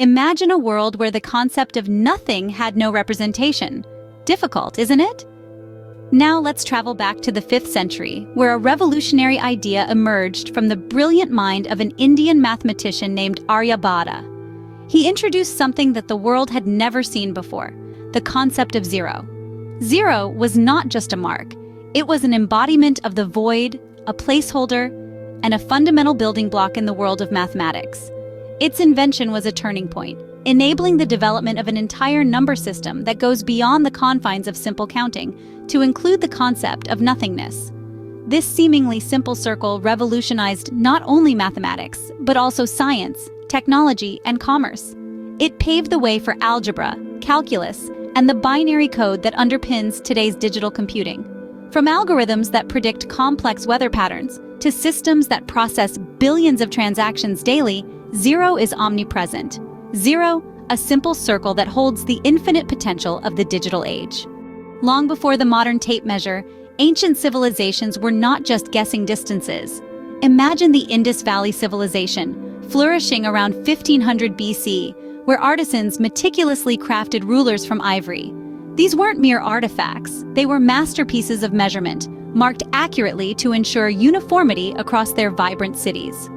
Imagine a world where the concept of nothing had no representation. Difficult, isn't it? Now let's travel back to the 5th century, where a revolutionary idea emerged from the brilliant mind of an Indian mathematician named Aryabhatta. He introduced something that the world had never seen before, the concept of zero. Zero was not just a mark. It was an embodiment of the void, a placeholder, and a fundamental building block in the world of mathematics. Its invention was a turning point, enabling the development of an entire number system that goes beyond the confines of simple counting to include the concept of nothingness. This seemingly simple circle revolutionized not only mathematics, but also science, technology, and commerce. It paved the way for algebra, calculus, and the binary code that underpins today's digital computing. From algorithms that predict complex weather patterns to systems that process billions of transactions daily, zero is omnipresent. Zero, a simple circle that holds the infinite potential of the digital age. Long before the modern tape measure, ancient civilizations were not just guessing distances. Imagine the Indus Valley civilization, flourishing around 1500 BC, where artisans meticulously crafted rulers from ivory. These weren't mere artifacts, they were masterpieces of measurement, marked accurately to ensure uniformity across their vibrant cities.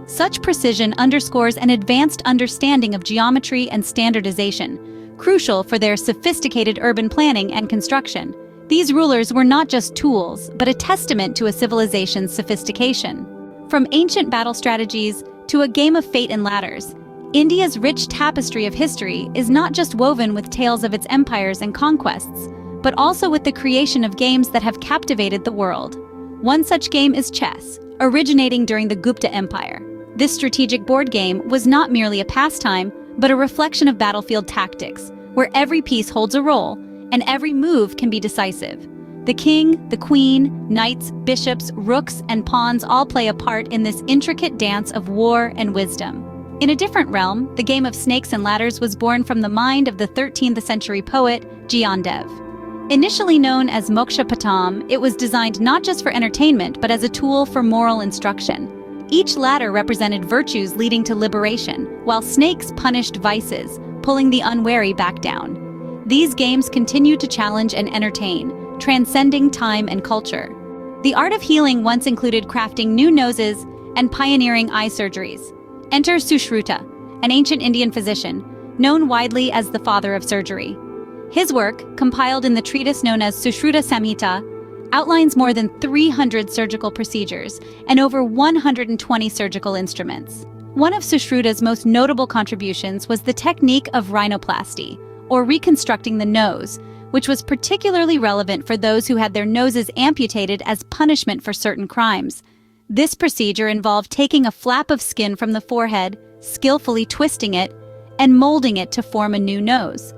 Such precision underscores an advanced understanding of geometry and standardization, crucial for their sophisticated urban planning and construction. These rulers were not just tools, but a testament to a civilization's sophistication. From ancient battle strategies to a game of fate and ladders, India's rich tapestry of history is not just woven with tales of its empires and conquests, but also with the creation of games that have captivated the world. One such game is chess, originating during the Gupta Empire. This strategic board game was not merely a pastime, but a reflection of battlefield tactics, where every piece holds a role and every move can be decisive. The king, the queen, knights, bishops, rooks, and pawns all play a part in this intricate dance of war and wisdom. In a different realm, the game of snakes and ladders was born from the mind of the 13th century poet Jyandeb. Initially known as Mokshapatam, it was designed not just for entertainment but as a tool for moral instruction. Each ladder represented virtues leading to liberation, while snakes punished vices, pulling the unwary back down. These games continue to challenge and entertain, transcending time and culture. The art of healing once included crafting new noses and pioneering eye surgeries. Enter Sushruta, an ancient Indian physician, known widely as the father of surgery. His work, compiled in the treatise known as Sushruta Samhita, outlines more than 300 surgical procedures and over 120 surgical instruments. One of Sushruta's most notable contributions was the technique of rhinoplasty, or reconstructing the nose, which was particularly relevant for those who had their noses amputated as punishment for certain crimes. This procedure involved taking a flap of skin from the forehead, skillfully twisting it, and molding it to form a new nose.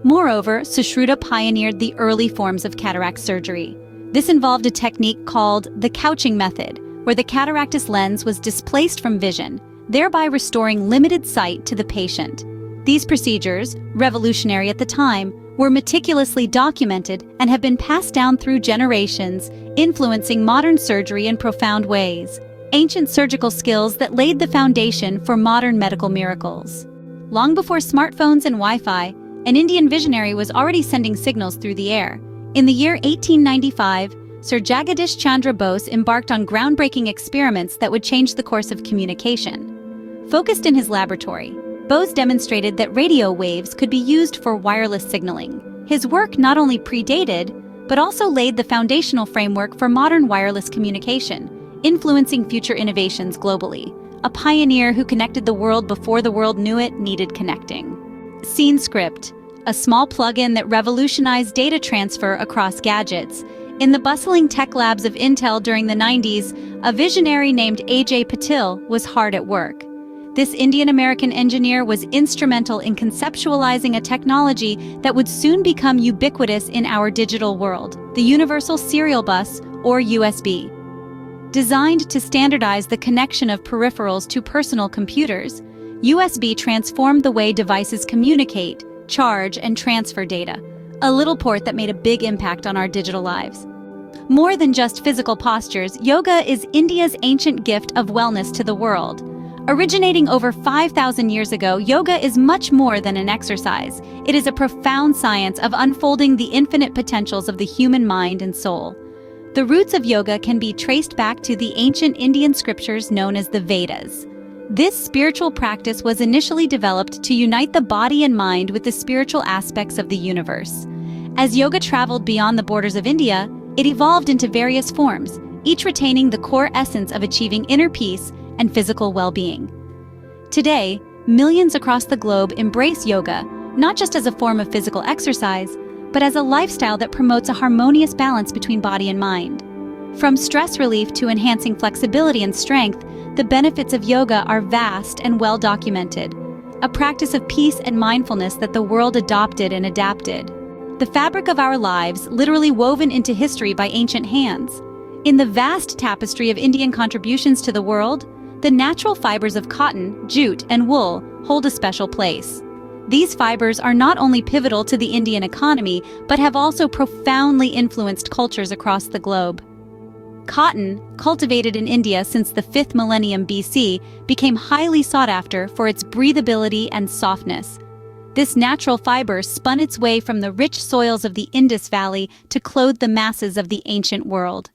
Moreover, Sushruta pioneered the early forms of cataract surgery. This involved a technique called the couching method, where the cataractous lens was displaced from vision, thereby restoring limited sight to the patient. These procedures, revolutionary at the time, were meticulously documented and have been passed down through generations, influencing modern surgery in profound ways. Ancient surgical skills that laid the foundation for modern medical miracles. Long before smartphones and Wi-Fi, an Indian visionary was already sending signals through the air. In the year 1895, Sir Jagadish Chandra Bose embarked on groundbreaking experiments that would change the course of communication. Focused in his laboratory, Bose demonstrated that radio waves could be used for wireless signaling. His work not only predated, but also laid the foundational framework for modern wireless communication, influencing future innovations globally. A pioneer who connected the world before the world knew it needed connecting. Scene Script, a small plugin that revolutionized data transfer across gadgets. In the bustling tech labs of Intel during the 90s, a visionary named A.J. Patil was hard at work. This Indian-American engineer was instrumental in conceptualizing a technology that would soon become ubiquitous in our digital world, the Universal Serial Bus, or USB. Designed to standardize the connection of peripherals to personal computers, USB transformed the way devices communicate, charge, and transfer data, a little port that made a big impact on our digital lives. More than just physical postures, yoga is India's ancient gift of wellness to the world. Originating over 5,000 years ago, yoga is much more than an exercise. It is a profound science of unfolding the infinite potentials of the human mind and soul. The roots of yoga can be traced back to the ancient Indian scriptures known as the Vedas. This spiritual practice was initially developed to unite the body and mind with the spiritual aspects of the universe. As yoga traveled beyond the borders of India, it evolved into various forms, each retaining the core essence of achieving inner peace and physical well-being. Today, millions across the globe embrace yoga, not just as a form of physical exercise, but as a lifestyle that promotes a harmonious balance between body and mind. From stress relief to enhancing flexibility and strength, the benefits of yoga are vast and well documented, a practice of peace and mindfulness that the world adopted and adapted. The fabric of our lives, literally woven into history by ancient hands. In the vast tapestry of Indian contributions to the world, the natural fibers of cotton, jute, and wool hold a special place. These fibers are not only pivotal to the Indian economy, but have also profoundly influenced cultures across the globe. Cotton, cultivated in India since the 5th millennium BC, became highly sought after for its breathability and softness. This natural fiber spun its way from the rich soils of the Indus Valley to clothe the masses of the ancient world.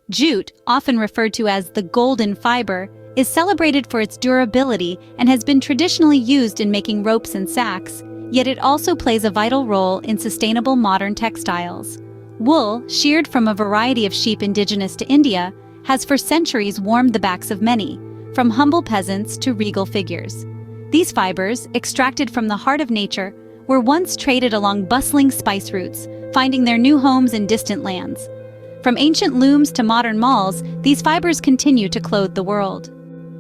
Jute, often referred to as the golden fiber, is celebrated for its durability and has been traditionally used in making ropes and sacks, yet it also plays a vital role in sustainable modern textiles. Wool, sheared from a variety of sheep indigenous to India, has for centuries warmed the backs of many, from humble peasants to regal figures. These fibers, extracted from the heart of nature, were once traded along bustling spice routes, finding their new homes in distant lands. From ancient looms to modern malls, these fibers continue to clothe the world.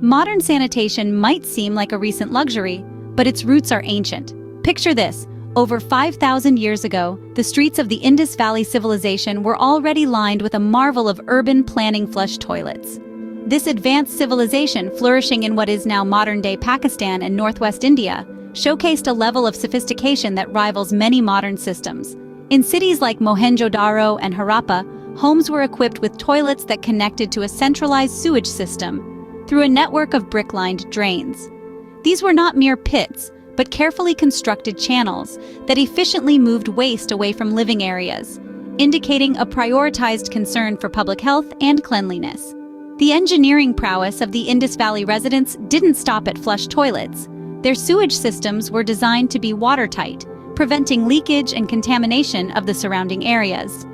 Modern sanitation might seem like a recent luxury, but its roots are ancient. Picture this. Over 5,000 years ago, the streets of the Indus Valley civilization were already lined with a marvel of urban planning flush toilets. This advanced civilization, flourishing in what is now modern-day Pakistan and northwest India, showcased a level of sophistication that rivals many modern systems. In cities like Mohenjo-daro and Harappa, homes were equipped with toilets that connected to a centralized sewage system through a network of brick-lined drains. These were not mere pits, but carefully constructed channels that efficiently moved waste away from living areas, indicating a prioritized concern for public health and cleanliness. The engineering prowess of the Indus Valley residents didn't stop at flush toilets. Their sewage systems were designed to be watertight, preventing leakage and contamination of the surrounding areas.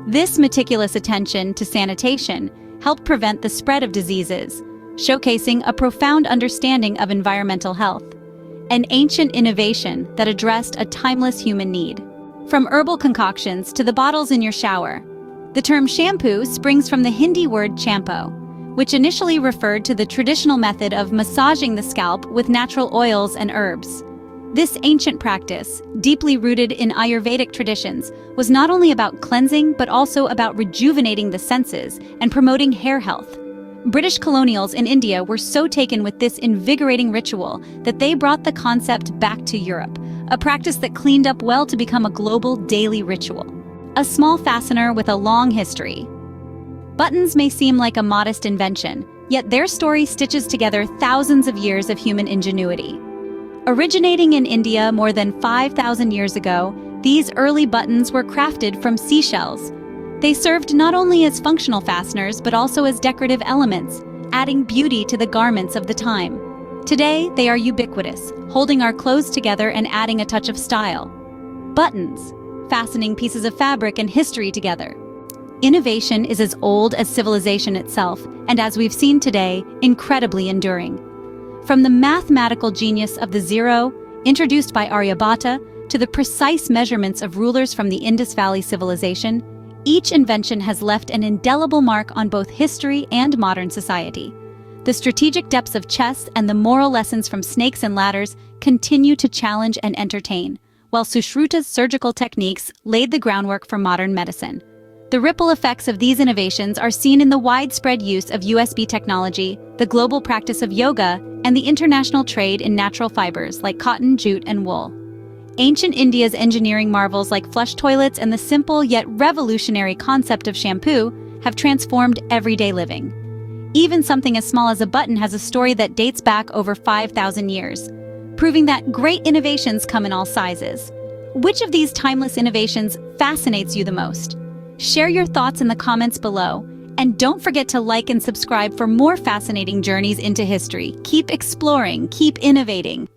This meticulous attention to sanitation helped prevent the spread of diseases, showcasing a profound understanding of environmental health, an ancient innovation that addressed a timeless human need. From herbal concoctions to the bottles in your shower, the term shampoo springs from the Hindi word champo, which initially referred to the traditional method of massaging the scalp with natural oils and herbs. This ancient practice, deeply rooted in Ayurvedic traditions, was not only about cleansing but also about rejuvenating the senses and promoting hair health. British colonials in India were so taken with this invigorating ritual that they brought the concept back to Europe, a practice that cleaned up well to become a global daily ritual. A small fastener with a long history. Buttons may seem like a modest invention, yet their story stitches together thousands of years of human ingenuity. Originating in India more than 5,000 years ago, these early buttons were crafted from seashells. They served not only as functional fasteners but also as decorative elements, adding beauty to the garments of the time. Today, they are ubiquitous, holding our clothes together and adding a touch of style. Buttons, fastening pieces of fabric and history together. Innovation is as old as civilization itself, and as we've seen today, incredibly enduring. From the mathematical genius of the zero, introduced by Aryabhatta, to the precise measurements of rulers from the Indus Valley civilization, each invention has left an indelible mark on both history and modern society. The strategic depths of chess and the moral lessons from snakes and ladders continue to challenge and entertain, while Sushruta's surgical techniques laid the groundwork for modern medicine. The ripple effects of these innovations are seen in the widespread use of USB technology, the global practice of yoga, and the international trade in natural fibers like cotton, jute, and wool. Ancient India's engineering marvels like flush toilets and the simple yet revolutionary concept of shampoo have transformed everyday living. Even something as small as a button has a story that dates back over 5,000 years, proving that great innovations come in all sizes. Which of these timeless innovations fascinates you the most? Share your thoughts in the comments below, and don't forget to like and subscribe for more fascinating journeys into history. Keep exploring, keep innovating.